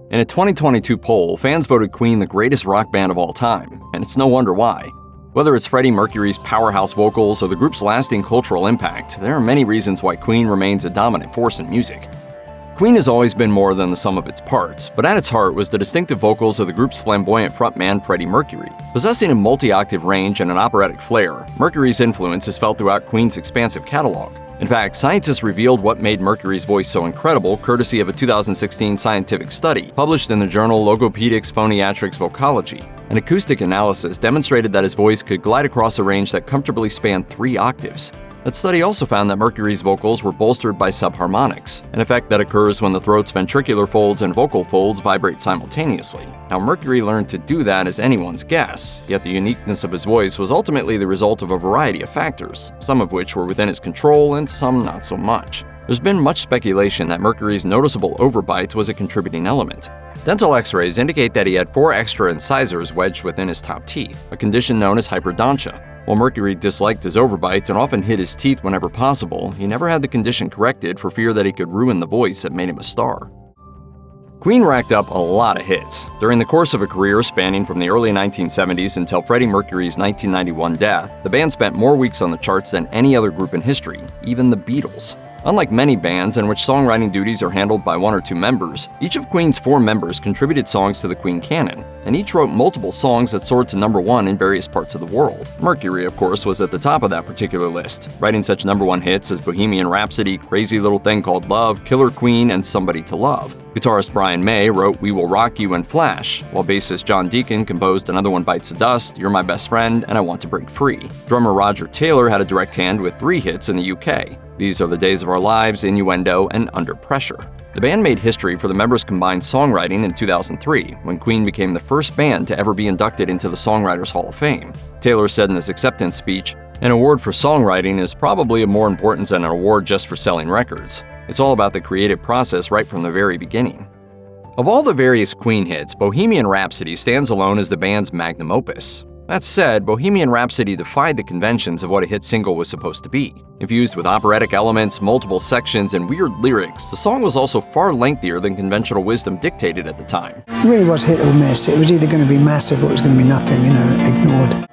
In a 2022 poll, fans voted Queen the greatest rock band of all time, and it's no wonder why. Whether it's Freddie Mercury's powerhouse vocals or the group's lasting cultural impact, there are many reasons why Queen remains a dominant force in music. Queen has always been more than the sum of its parts, but at its heart was the distinctive vocals of the group's flamboyant frontman Freddie Mercury. Possessing a multi-octave range and an operatic flair, Mercury's influence is felt throughout Queen's expansive catalog. In fact, scientists revealed what made Mercury's voice so incredible courtesy of a 2016 scientific study published in the journal Logopedics Phoniatrics Vocology. An acoustic analysis demonstrated that his voice could glide across a range that comfortably spanned 3 octaves. That study also found that Mercury's vocals were bolstered by subharmonics, an effect that occurs when the throat's ventricular folds and vocal folds vibrate simultaneously. How Mercury learned to do that is anyone's guess, yet the uniqueness of his voice was ultimately the result of a variety of factors, some of which were within his control and some not so much. There's been much speculation that Mercury's noticeable overbite was a contributing element. Dental x-rays indicate that he had 4 extra incisors wedged within his top teeth, a condition known as hyperdontia. While Mercury disliked his overbite and often hid his teeth whenever possible, he never had the condition corrected for fear that he could ruin the voice that made him a star. Queen racked up a lot of hits. During the course of a career spanning from the early 1970s until Freddie Mercury's 1991 death, the band spent more weeks on the charts than any other group in history, even the Beatles. Unlike many bands in which songwriting duties are handled by 1 or 2 members, each of Queen's 4 members contributed songs to the Queen canon, and each wrote multiple songs that soared to #1 in various parts of the world. Mercury, of course, was at the top of that particular list, writing such #1 hits as Bohemian Rhapsody, Crazy Little Thing Called Love, Killer Queen, and Somebody to Love. Guitarist Brian May wrote We Will Rock You and Flash, while bassist John Deacon composed Another One Bites the Dust, You're My Best Friend, and I Want to Break Free. Drummer Roger Taylor had a direct hand with 3 hits in the UK. These are The Days of Our Lives, Innuendo, and Under Pressure. The band made history for the members' combined songwriting in 2003, when Queen became the first band to ever be inducted into the Songwriters Hall of Fame. Taylor said in his acceptance speech, "An award for songwriting is probably of more importance than an award just for selling records. It's all about the creative process right from the very beginning." Of all the various Queen hits, Bohemian Rhapsody stands alone as the band's magnum opus. That said, Bohemian Rhapsody defied the conventions of what a hit single was supposed to be. Infused with operatic elements, multiple sections, and weird lyrics, the song was also far lengthier than conventional wisdom dictated at the time. It really was hit or miss. It was either going to be massive or it was going to be nothing, ignored.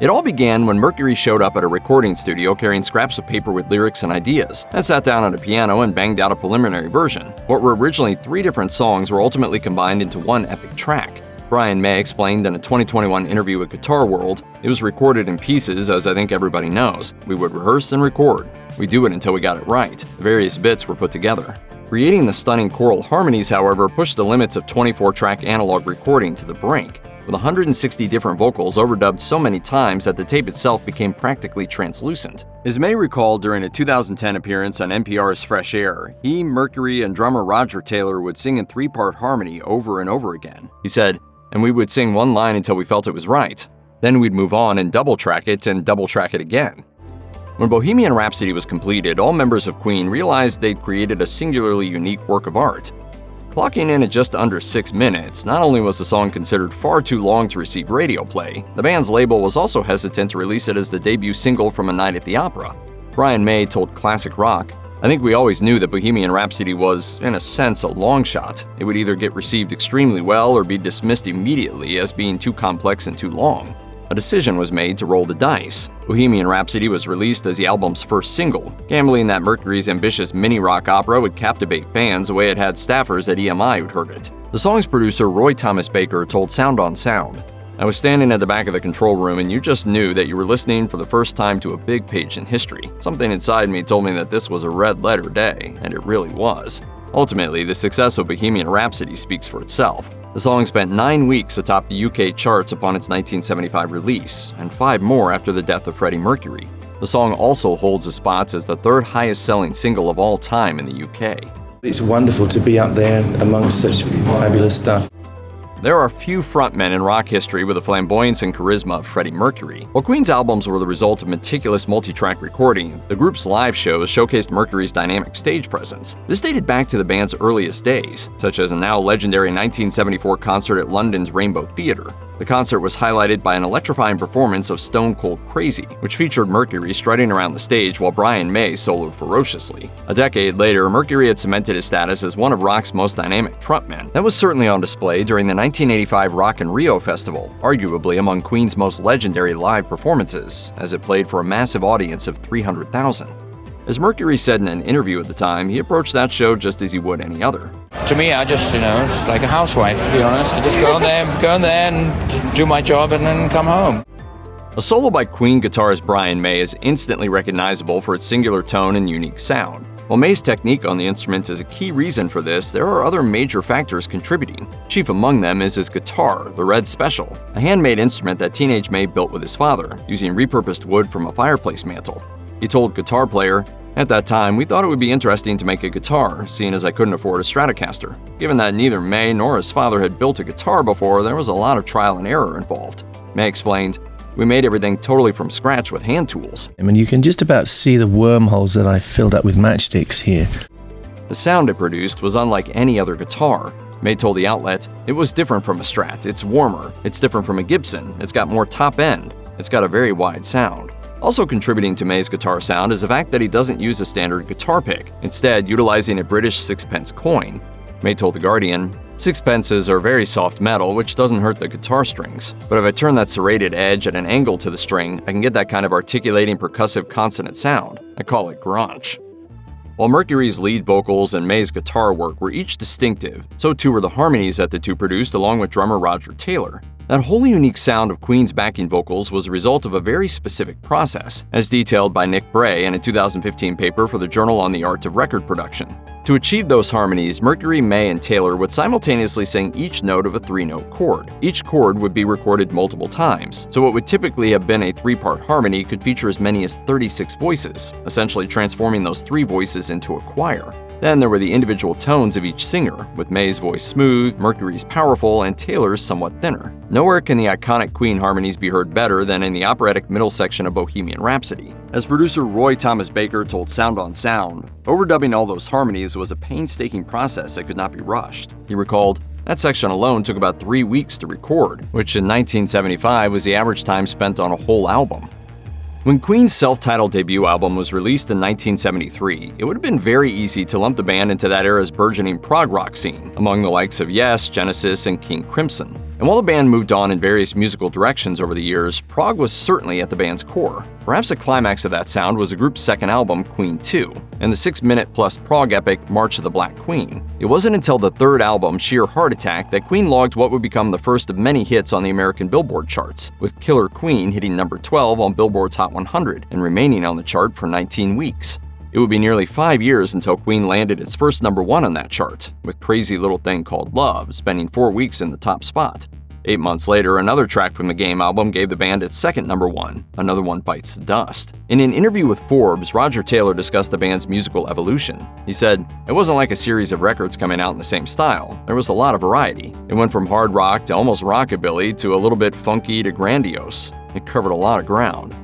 It all began when Mercury showed up at a recording studio carrying scraps of paper with lyrics and ideas, and sat down at a piano and banged out a preliminary version. What were originally 3 different songs were ultimately combined into one epic track. Brian May explained in a 2021 interview with Guitar World, "It was recorded in pieces, as I think everybody knows. We would rehearse and record. We'd do it until we got it right. The various bits were put together." Creating the stunning choral harmonies, however, pushed the limits of 24-track analog recording to the brink, with 160 different vocals overdubbed so many times that the tape itself became practically translucent. As May recalled during a 2010 appearance on NPR's Fresh Air, he, Mercury, and drummer Roger Taylor would sing in 3-part harmony over and over again. He said, "And we would sing one line until we felt it was right. Then we'd move on and double-track it and double-track it again." When Bohemian Rhapsody was completed, all members of Queen realized they'd created a singularly unique work of art. Clocking in at just under 6 minutes, not only was the song considered far too long to receive radio play, the band's label was also hesitant to release it as the debut single from A Night at the Opera. Brian May told Classic Rock, "I think we always knew that Bohemian Rhapsody was, in a sense, a long shot. It would either get received extremely well or be dismissed immediately as being too complex and too long. A decision was made to roll the dice. Bohemian Rhapsody was released as the album's first single, gambling that Mercury's ambitious mini-rock opera would captivate fans the way it had staffers at EMI who'd heard it." The song's producer Roy Thomas Baker told Sound on Sound, "I was standing at the back of the control room and you just knew that you were listening for the first time to a big page in history. Something inside me told me that this was a red-letter day, and it really was." Ultimately, the success of Bohemian Rhapsody speaks for itself. The song spent 9 weeks atop the UK charts upon its 1975 release, and 5 more after the death of Freddie Mercury. The song also holds a spot as the 3rd highest-selling single of all time in the UK. It's wonderful to be up there amongst such fabulous stuff. There are few frontmen in rock history with the flamboyance and charisma of Freddie Mercury. While Queen's albums were the result of meticulous multi-track recording, the group's live shows showcased Mercury's dynamic stage presence. This dated back to the band's earliest days, such as a now legendary 1974 concert at London's Rainbow Theatre. The concert was highlighted by an electrifying performance of Stone Cold Crazy, which featured Mercury strutting around the stage while Brian May soloed ferociously. A decade later, Mercury had cemented his status as one of rock's most dynamic frontmen. That was certainly on display during the 1985 Rock in Rio Festival, arguably among Queen's most legendary live performances, as it played for a massive audience of 300,000. As Mercury said in an interview at the time, he approached that show just as he would any other. To me, I just, it's like a housewife, to be honest. I just go in there and do my job and then come home. A solo by Queen guitarist Brian May is instantly recognizable for its singular tone and unique sound. While May's technique on the instruments is a key reason for this, there are other major factors contributing. Chief among them is his guitar, the Red Special, a handmade instrument that teenage May built with his father, using repurposed wood from a fireplace mantle. He told Guitar Player, "At that time, we thought it would be interesting to make a guitar, seeing as I couldn't afford a Stratocaster. Given that neither May nor his father had built a guitar before, there was a lot of trial and error involved." May explained, "We made everything totally from scratch with hand tools." I mean, you can just about see the wormholes that I filled up with matchsticks here. The sound it produced was unlike any other guitar. May told the outlet, "It was different from a Strat. It's warmer. It's different from a Gibson. It's got more top end. It's got a very wide sound." Also contributing to May's guitar sound is the fact that he doesn't use a standard guitar pick, instead utilizing a British sixpence coin. May told The Guardian, "Sixpences are very soft metal, which doesn't hurt the guitar strings. But if I turn that serrated edge at an angle to the string, I can get that kind of articulating percussive consonant sound. I call it grunge." While Mercury's lead vocals and May's guitar work were each distinctive, so too were the harmonies that the two produced along with drummer Roger Taylor. That wholly unique sound of Queen's backing vocals was a result of a very specific process, as detailed by Nick Bray in a 2015 paper for the Journal on the Art of Record Production. To achieve those harmonies, Mercury, May, and Taylor would simultaneously sing each note of a three-note chord. Each chord would be recorded multiple times, so what would typically have been a three-part harmony could feature as many as 36 voices, essentially transforming those three voices into a choir. Then there were the individual tones of each singer, with May's voice smooth, Mercury's powerful, and Taylor's somewhat thinner. Nowhere can the iconic Queen harmonies be heard better than in the operatic middle section of Bohemian Rhapsody. As producer Roy Thomas Baker told Sound on Sound, overdubbing all those harmonies was a painstaking process that could not be rushed. He recalled, "That section alone took about 3 weeks to record, which in 1975 was the average time spent on a whole album." When Queen's self-titled debut album was released in 1973, it would have been very easy to lump the band into that era's burgeoning prog rock scene, among the likes of Yes, Genesis, and King Crimson. And while the band moved on in various musical directions over the years, prog was certainly at the band's core. Perhaps the climax of that sound was the group's second album, Queen II, and the 6-minute-plus prog epic March of the Black Queen. It wasn't until the third album, Sheer Heart Attack, that Queen logged what would become the first of many hits on the American Billboard charts, with Killer Queen hitting number 12 on Billboard's Hot 100 and remaining on the chart for 19 weeks. It would be nearly 5 years until Queen landed its first number 1 on that chart, with Crazy Little Thing Called Love spending 4 weeks in the top spot. 8 months later, another track from the Game album gave the band its second number 1, Another One Bites the Dust. In an interview with Forbes, Roger Taylor discussed the band's musical evolution. He said, "It wasn't like a series of records coming out in the same style. There was a lot of variety. It went from hard rock to almost rockabilly to a little bit funky to grandiose. It covered a lot of ground."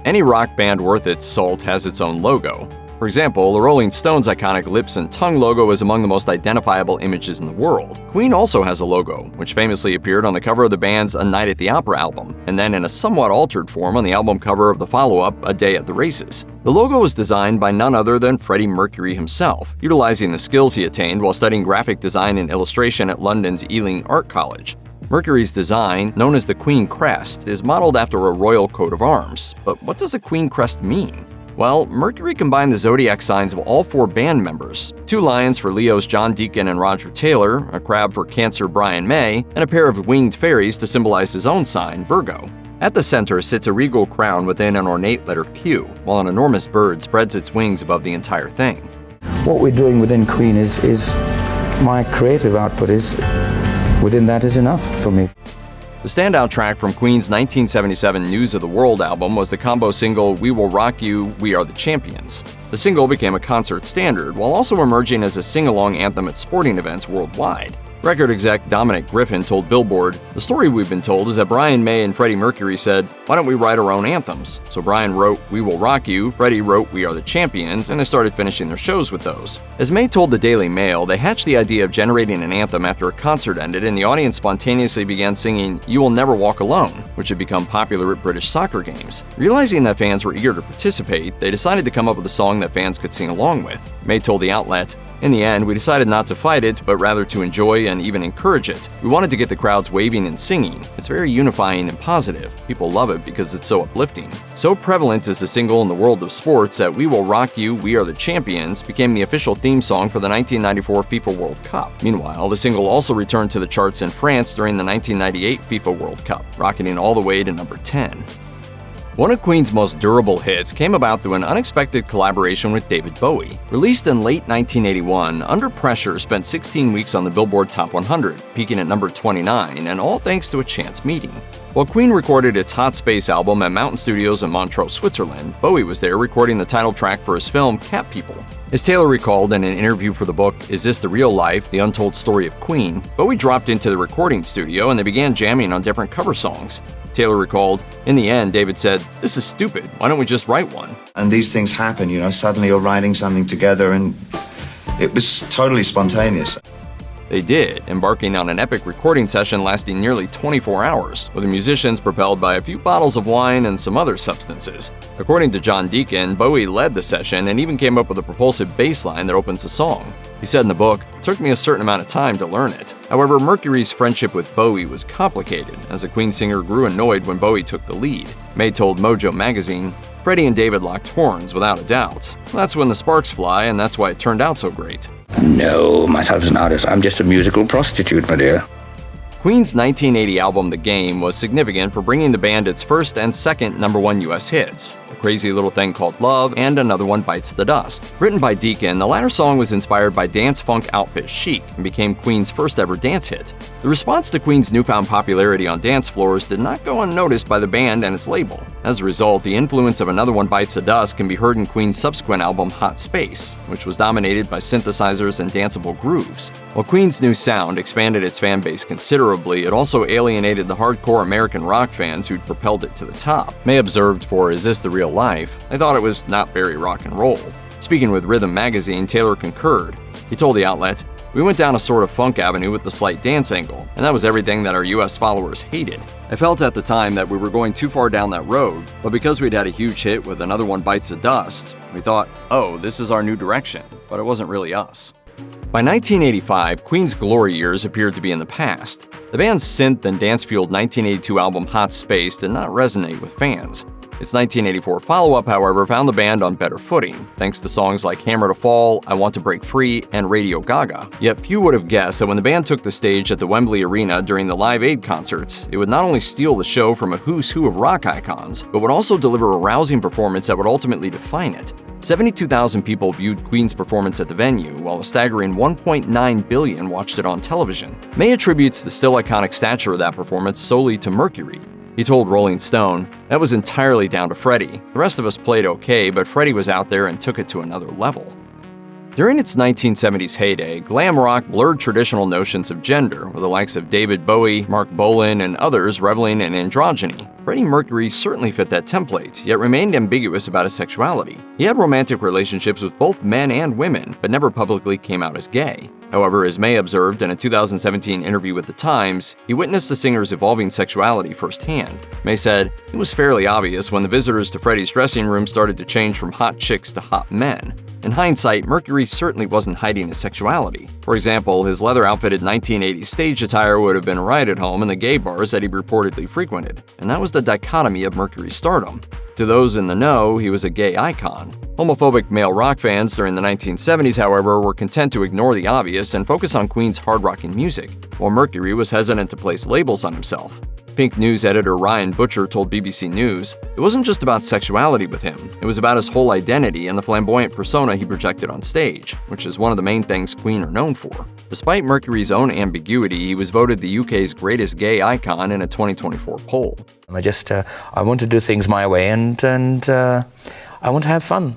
Any rock band worth its salt has its own logo. For example, the Rolling Stones' iconic lips and tongue logo is among the most identifiable images in the world. Queen also has a logo, which famously appeared on the cover of the band's A Night at the Opera album, and then in a somewhat altered form on the album cover of the follow-up, A Day at the Races. The logo was designed by none other than Freddie Mercury himself, utilizing the skills he attained while studying graphic design and illustration at London's Ealing Art College. Mercury's design, known as the Queen Crest, is modeled after a royal coat of arms. But what does the Queen Crest mean? Well, Mercury combined the zodiac signs of all 4 band members, 2 lions for Leo's John Deacon and Roger Taylor, a crab for Cancer Brian May, and a pair of winged fairies to symbolize his own sign, Virgo. At the center sits a regal crown within an ornate letter Q, while an enormous bird spreads its wings above the entire thing. What we're doing within Queen is my creative output within that is enough for me. The standout track from Queen's 1977 News of the World album was the combo single We Will Rock You, We Are the Champions. The single became a concert standard, while also emerging as a sing-along anthem at sporting events worldwide. Record exec Dominic Griffin told Billboard, "The story we've been told is that Brian May and Freddie Mercury said, 'Why don't we write our own anthems?' So Brian wrote 'We Will Rock You', Freddie wrote 'We Are the Champions', and they started finishing their shows with those." As May told the Daily Mail, they hatched the idea of generating an anthem after a concert ended and the audience spontaneously began singing 'You Will Never Walk Alone', which had become popular at British soccer games. Realizing that fans were eager to participate, they decided to come up with a song that fans could sing along with. May told the outlet, "In the end, we decided not to fight it, but rather to enjoy and even encourage it. We wanted to get the crowds waving and singing. It's very unifying and positive. People love it because it's so uplifting." So prevalent is the single in the world of sports that "We Will Rock You, We Are the Champions" became the official theme song for the 1994 FIFA World Cup. Meanwhile, the single also returned to the charts in France during the 1998 FIFA World Cup, rocketing all the way to number 10. One of Queen's most durable hits came about through an unexpected collaboration with David Bowie. Released in late 1981, Under Pressure spent 16 weeks on the Billboard Top 100, peaking at number 29, and all thanks to a chance meeting. While Queen recorded its Hot Space album at Mountain Studios in Montreux, Switzerland, Bowie was there recording the title track for his film Cat People. As Taylor recalled in an interview for the book Is This the Real Life? The Untold Story of Queen, Bowie dropped into the recording studio and they began jamming on different cover songs. Taylor recalled, "In the end, David said, 'This is stupid. Why don't we just write one?' And these things happen, suddenly you're writing something together, and it was totally spontaneous." They did, embarking on an epic recording session lasting nearly 24 hours, with the musicians propelled by a few bottles of wine and some other substances. According to John Deacon, Bowie led the session and even came up with a propulsive bass line that opens the song. He said in the book, "It took me a certain amount of time to learn it." However, Mercury's friendship with Bowie was complicated, as the Queen singer grew annoyed when Bowie took the lead. May told Mojo magazine, "Freddie and David locked horns, without a doubt. That's when the sparks fly, and that's why it turned out so great." No, myself as an artist, I'm just a musical prostitute, my dear. Queen's 1980 album The Game was significant for bringing the band its first and second #1 US hits, A Crazy Little Thing Called Love and Another One Bites the Dust. Written by Deacon, the latter song was inspired by dance funk outfit Chic and became Queen's first ever dance hit. The response to Queen's newfound popularity on dance floors did not go unnoticed by the band and its label. As a result, the influence of Another One Bites the Dust can be heard in Queen's subsequent album Hot Space, which was dominated by synthesizers and danceable grooves. While Queen's new sound expanded its fan base considerably, it also alienated the hardcore American rock fans who'd propelled it to the top. May observed for Is This the Real Life? "I thought it was not very rock and roll." Speaking with Rhythm magazine, Taylor concurred. He told the outlet, "We went down a sort of funk avenue with the slight dance angle, and that was everything that our US followers hated. I felt at the time that we were going too far down that road, but because we'd had a huge hit with Another One Bites the Dust, we thought, oh, this is our new direction, but it wasn't really us." By 1985, Queen's glory years appeared to be in the past. The band's synth and dance-fueled 1982 album Hot Space did not resonate with fans. Its 1984 follow-up, however, found the band on better footing, thanks to songs like Hammer to Fall, I Want to Break Free, and Radio Gaga. Yet few would have guessed that when the band took the stage at the Wembley Arena during the Live Aid concerts, it would not only steal the show from a who's who of rock icons, but would also deliver a rousing performance that would ultimately define it. 72,000 people viewed Queen's performance at the venue, while a staggering 1.9 billion watched it on television. May attributes the still iconic stature of that performance solely to Mercury. He told Rolling Stone, "That was entirely down to Freddie. The rest of us played okay, but Freddie was out there and took it to another level." During its 1970s heyday, glam rock blurred traditional notions of gender, with the likes of David Bowie, Mark Bolan, and others reveling in androgyny. Freddie Mercury certainly fit that template, yet remained ambiguous about his sexuality. He had romantic relationships with both men and women, but never publicly came out as gay. However, as May observed in a 2017 interview with The Times, he witnessed the singer's evolving sexuality firsthand. May said, "It was fairly obvious when the visitors to Freddie's dressing room started to change from hot chicks to hot men." In hindsight, Mercury certainly wasn't hiding his sexuality. For example, his leather-outfitted 1980s stage attire would have been right at home in the gay bars that he reportedly frequented, and that was the dichotomy of Mercury's stardom. To those in the know, he was a gay icon. Homophobic male rock fans during the 1970s, however, were content to ignore the obvious and focus on Queen's hard-rocking music, while Mercury was hesitant to place labels on himself. Pink News editor Ryan Butcher told BBC News, "It wasn't just about sexuality with him, it was about his whole identity and the flamboyant persona he projected on stage, which is one of the main things Queen are known for." Despite Mercury's own ambiguity, he was voted the UK's greatest gay icon in a 2024 poll. I want to do things my way and I want to have fun.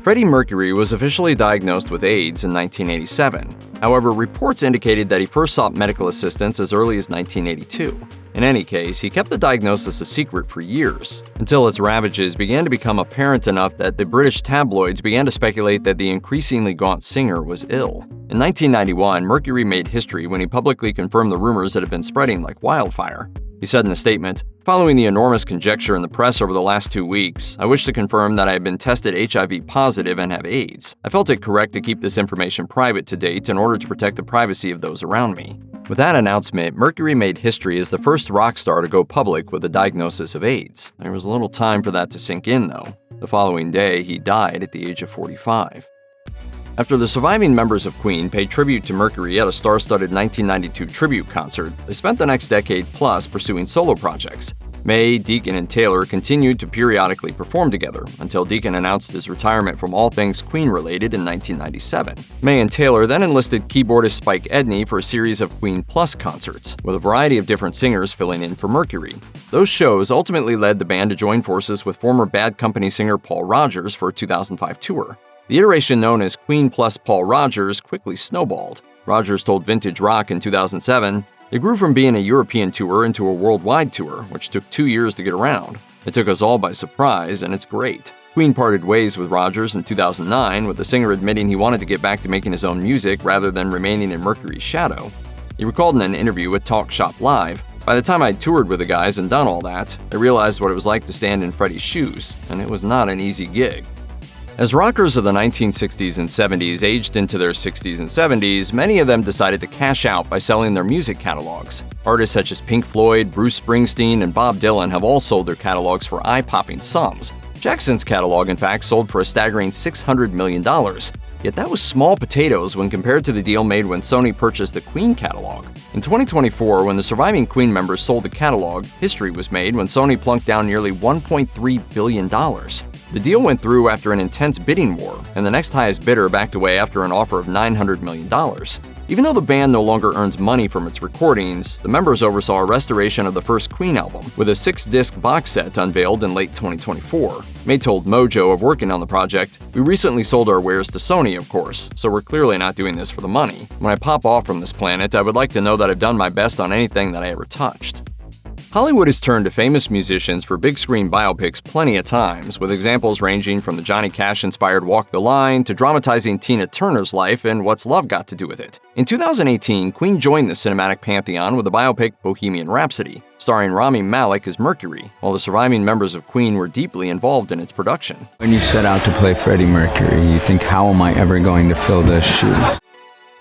Freddie Mercury was officially diagnosed with AIDS in 1987. However, reports indicated that he first sought medical assistance as early as 1982. In any case, he kept the diagnosis a secret for years, until its ravages began to become apparent enough that the British tabloids began to speculate that the increasingly gaunt singer was ill. In 1991, Mercury made history when he publicly confirmed the rumors that had been spreading like wildfire. He said in a statement, "Following the enormous conjecture in the press over the last 2 weeks, I wish to confirm that I have been tested HIV positive and have AIDS. I felt it correct to keep this information private to date in order to protect the privacy of those around me." With that announcement, Mercury made history as the first rock star to go public with a diagnosis of AIDS. There was a little time for that to sink in, though. The following day, he died at the age of 45. After the surviving members of Queen paid tribute to Mercury at a star-studded 1992 tribute concert, they spent the next decade plus pursuing solo projects. May, Deacon, and Taylor continued to periodically perform together until Deacon announced his retirement from all things Queen-related in 1997. May and Taylor then enlisted keyboardist Spike Edney for a series of Queen Plus concerts, with a variety of different singers filling in for Mercury. Those shows ultimately led the band to join forces with former Bad Company singer Paul Rodgers for a 2005 tour. The iteration known as Queen plus Paul Rodgers quickly snowballed. Rodgers told Vintage Rock in 2007, "It grew from being a European tour into a worldwide tour, which took 2 years to get around. It took us all by surprise, and it's great." Queen parted ways with Rodgers in 2009, with the singer admitting he wanted to get back to making his own music rather than remaining in Mercury's shadow. He recalled in an interview with Talk Shop Live, "By the time I'd toured with the guys and done all that, I realized what it was like to stand in Freddie's shoes, and it was not an easy gig." As rockers of the 1960s and 70s aged into their 60s and 70s, many of them decided to cash out by selling their music catalogs. Artists such as Pink Floyd, Bruce Springsteen, and Bob Dylan have all sold their catalogs for eye-popping sums. Jackson's catalog, in fact, sold for a staggering $600 million. Yet that was small potatoes when compared to the deal made when Sony purchased the Queen catalog. In 2024, when the surviving Queen members sold the catalog, history was made when Sony plunked down nearly $1.3 billion. The deal went through after an intense bidding war, and the next highest bidder backed away after an offer of $900 million. Even though the band no longer earns money from its recordings, the members oversaw a restoration of the first Queen album, with a 6-disc box set unveiled in late 2024. May told Mojo of working on the project, "We recently sold our wares to Sony, of course, so we're clearly not doing this for the money. When I pop off from this planet, I would like to know that I've done my best on anything that I ever touched." Hollywood has turned to famous musicians for big-screen biopics plenty of times, with examples ranging from the Johnny Cash-inspired Walk the Line to dramatizing Tina Turner's life and What's Love Got to Do with It. In 2018, Queen joined the cinematic pantheon with the biopic Bohemian Rhapsody, starring Rami Malek as Mercury, while the surviving members of Queen were deeply involved in its production. When you set out to play Freddie Mercury, you think, how am I ever going to fill those shoes?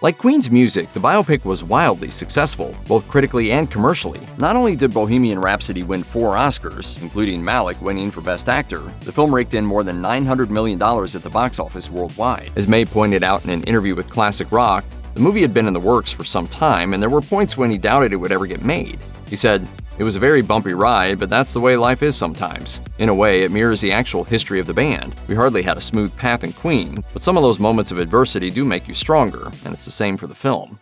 Like Queen's music, the biopic was wildly successful, both critically and commercially. Not only did Bohemian Rhapsody win 4 Oscars, including Malek winning for Best Actor, the film raked in more than $900 million at the box office worldwide. As May pointed out in an interview with Classic Rock, the movie had been in the works for some time, and there were points when he doubted it would ever get made. He said, "It was a very bumpy ride, but that's the way life is sometimes. In a way, it mirrors the actual history of the band. We hardly had a smooth path in Queen, but some of those moments of adversity do make you stronger, and it's the same for the film."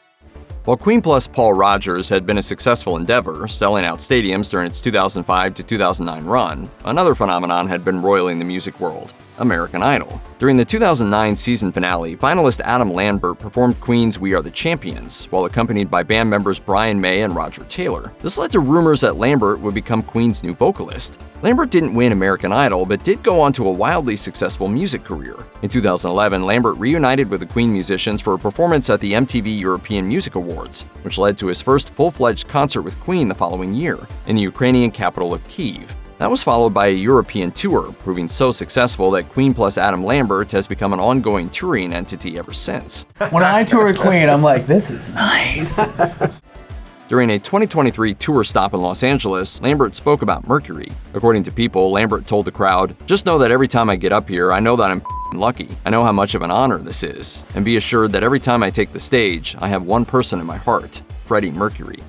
While Queen plus Paul Rodgers had been a successful endeavor, selling out stadiums during its 2005 to 2009 run, another phenomenon had been roiling the music world: American Idol. During the 2009 season finale, finalist Adam Lambert performed Queen's We Are the Champions, while accompanied by band members Brian May and Roger Taylor. This led to rumors that Lambert would become Queen's new vocalist. Lambert didn't win American Idol, but did go on to a wildly successful music career. In 2011, Lambert reunited with the Queen musicians for a performance at the MTV European Music Awards, which led to his first full-fledged concert with Queen the following year, in the Ukrainian capital of Kyiv. That was followed by a European tour, proving so successful that Queen plus Adam Lambert has become an ongoing touring entity ever since. When I tour with Queen, I'm like, this is nice. During a 2023 tour stop in Los Angeles, Lambert spoke about Mercury. According to People, Lambert told the crowd, "Just know that every time I get up here, I know that I'm lucky. I know how much of an honor this is. And be assured that every time I take the stage, I have one person in my heart, Freddie Mercury."